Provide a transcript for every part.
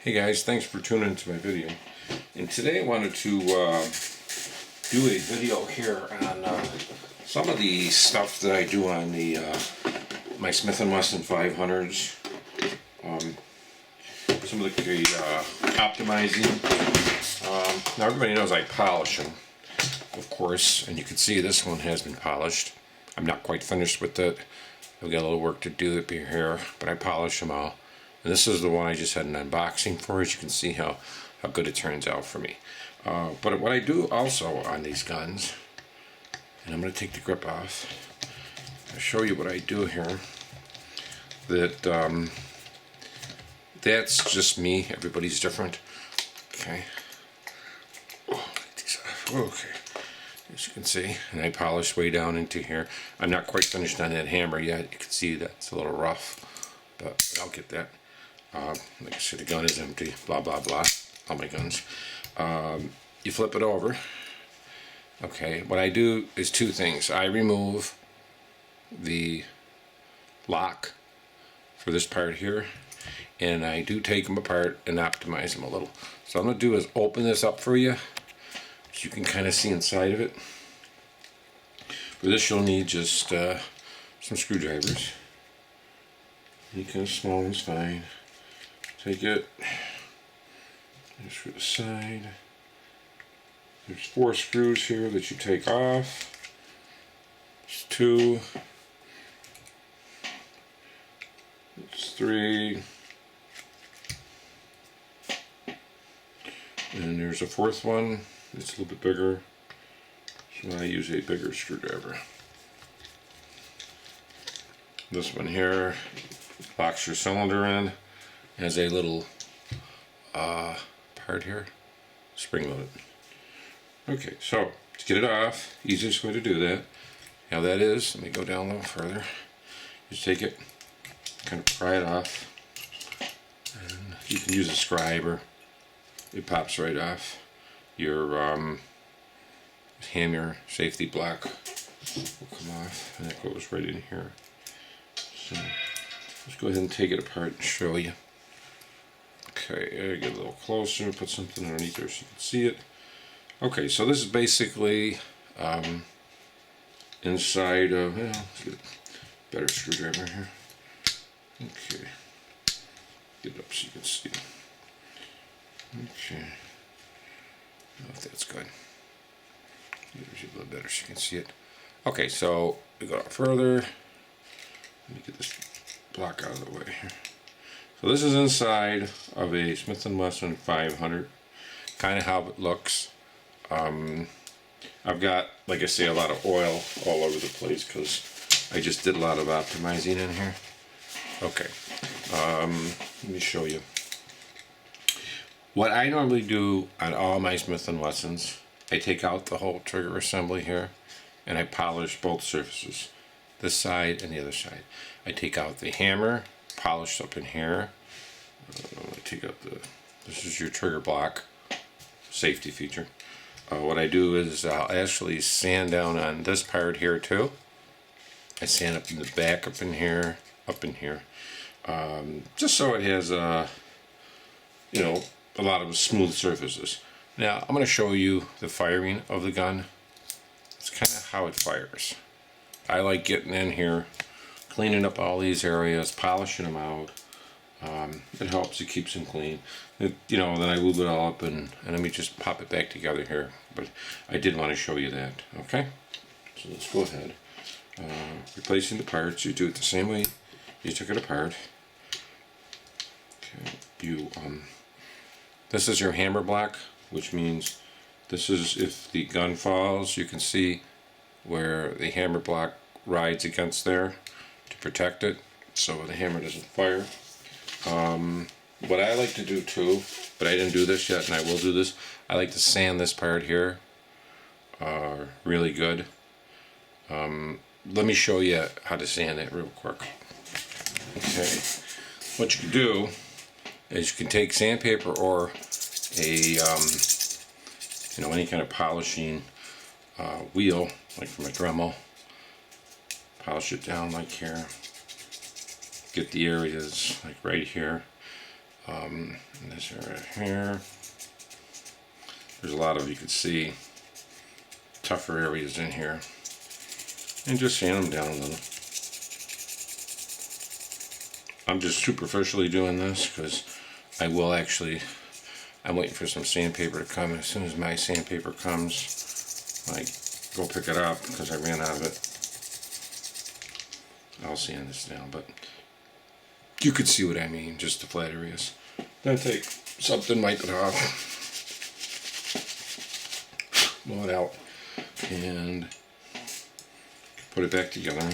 Hey guys, thanks for tuning into my video. And today I wanted to do a video here on some of the stuff that I do on the my Smith & Wesson 500s. Some of the optimizing. Now everybody knows I polish them, of course, and you can see this one has been polished. I'm not quite finished with it. I've got a little work to do up here, but I polish them all. And this is the one I just had an unboxing for. As you can see how good it turns out for me. But what I do also on these guns, and I'm going to take the grip off. I'll show you what I do here. That that's just me. Everybody's different. Okay. Okay. As you can see, and I polish way down into here. I'm not quite finished on that hammer yet. You can see that's a little rough, but I'll get that. Like I said, the gun is empty, blah blah blah, all my guns. You flip it over. Okay, what I do is two things. I remove the lock for this part here, and I do take them apart and optimize them a little. So what I'm going to do is open this up for you, so you can kind of see inside of it. For this you'll need just some screwdrivers. Any kind of small one's fine. Take it, just to the side. There's 4 screws here that you take off. There's 2. There's 3. And there's a 4th one. It's a little bit bigger, so I use a bigger screwdriver. This one here locks your cylinder in. Has a little part here, spring loaded. Okay, so to get it off, easiest way to do that, how that is, let me go down a little further. Just take it, kind of pry it off, and you can use a scribe or it pops right off. Your hammer safety block will come off, and that goes right in here. So let's go ahead and take it apart and show you. Okay, get a little closer, put something underneath there so you can see it. Okay, so this is basically inside of, well, let's get a better screwdriver here. Okay, get it up so you can see. Okay, I don't know if that's good. There's a little better so you can see it. Okay, so we go out further. Let me get this block out of the way here. So this is inside of a Smith & Wesson 500, kind of how it looks. I've got, like I say, a lot of oil all over the place because I just did a lot of optimizing in here. Okay, let me show you. What I normally do on all my Smith & Wessons, I take out the whole trigger assembly here and I polish both surfaces, this side and the other side. I take out the hammer, polished up in here. I take out this is your trigger block, safety feature. What I do is I'll actually sand down on this part here too. I sand up in the back, up in here, just so it has you know, a lot of smooth surfaces. Now I'm going to show you the firing of the gun. It's kind of how it fires. I like getting in here, cleaning up all these areas, polishing them out. It helps, it keeps them clean. You know, then I lube it all up and let me just pop it back together here. But I did want to show you that, okay? So let's go ahead. Replacing the parts, you do it the same way you took it apart. Okay, this is your hammer block, which means this is if the gun falls, you can see where the hammer block rides against there to protect it so the hammer doesn't fire. What I like to do too, but I didn't do this yet and I will do this, I like to sand this part here really good. Let me show you how to sand it real quick. Okay, what you can do is you can take sandpaper or a you know, any kind of polishing wheel, like from a Dremel, polish it down like here, get the areas like right here. This area here. There's a lot of, you can see, tougher areas in here. And just sand them down a little. I'm just superficially doing this because I will actually, I'm waiting for some sandpaper to come. As soon as my sandpaper comes, I go pick it up because I ran out of it. I'll sand this down, but you could see what I mean, just the flat areas. Then take something, wipe it off, blow it out, and put it back together.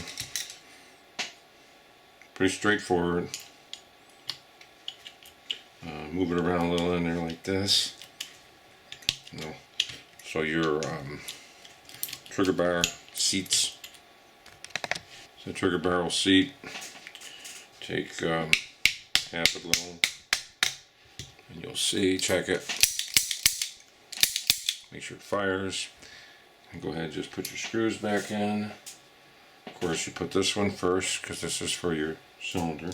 Pretty straightforward. Move it around a little in there like this. So your trigger bar seats. So the trigger bar will seat. Take half a blow, and you'll see. Check it. Make sure it fires. And go ahead and just put your screws back in. Of course, you put this one first because this is for your cylinder.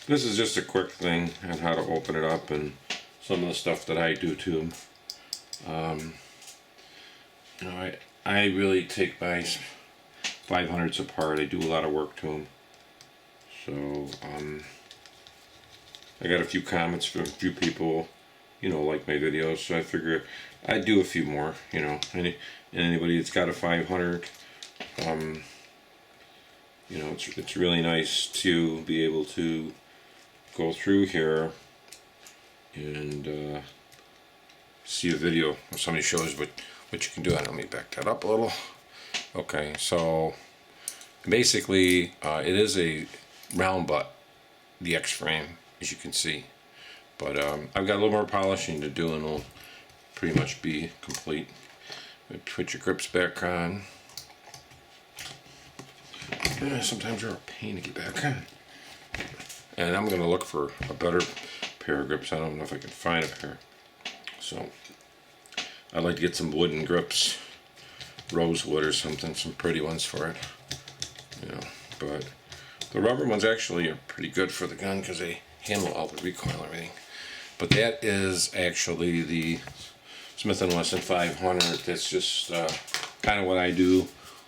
This is just a quick thing on how to open it up and some of the stuff that I do to them. You know, I really take my 500s apart. I do a lot of work to them. So I got a few comments from a few people, you know, like my videos. So I figure I'd do a few more. You know, anybody that's got a 500, you know, it's really nice to be able to go through here and see a video if somebody shows what you can do. Let me back that up a little. Okay, so basically it is a round butt, the X-frame, as you can see, but I've got a little more polishing to do and it'll pretty much be complete. Put your grips back on. Sometimes they're a pain to get back on. And I'm going to look for a better pair of grips. I don't know if I can find a pair. So I'd like to get some wooden grips, rosewood or something, some pretty ones for it. You know, but the rubber ones actually are pretty good for the gun because they handle all the recoil and everything. But that is actually the Smith & Wesson 500. That's just kind of what I do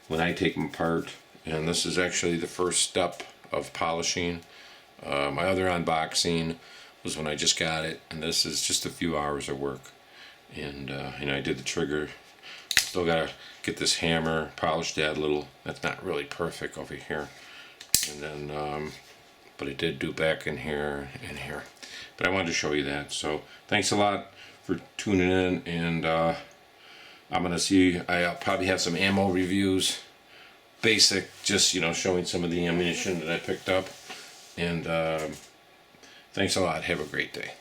when I take them apart. And this is actually the first step of polishing. My other unboxing was when I just got it, and this is just a few hours of work. And you know, I did the trigger. Still gotta get this hammer polished that a little. That's not really perfect over here. And then, but I did do back in here and here. But I wanted to show you that. So thanks a lot for tuning in, and I'm gonna see. I'll probably have some ammo reviews. Basic, just, you know, showing some of the ammunition that I picked up. And thanks a lot. Have a great day.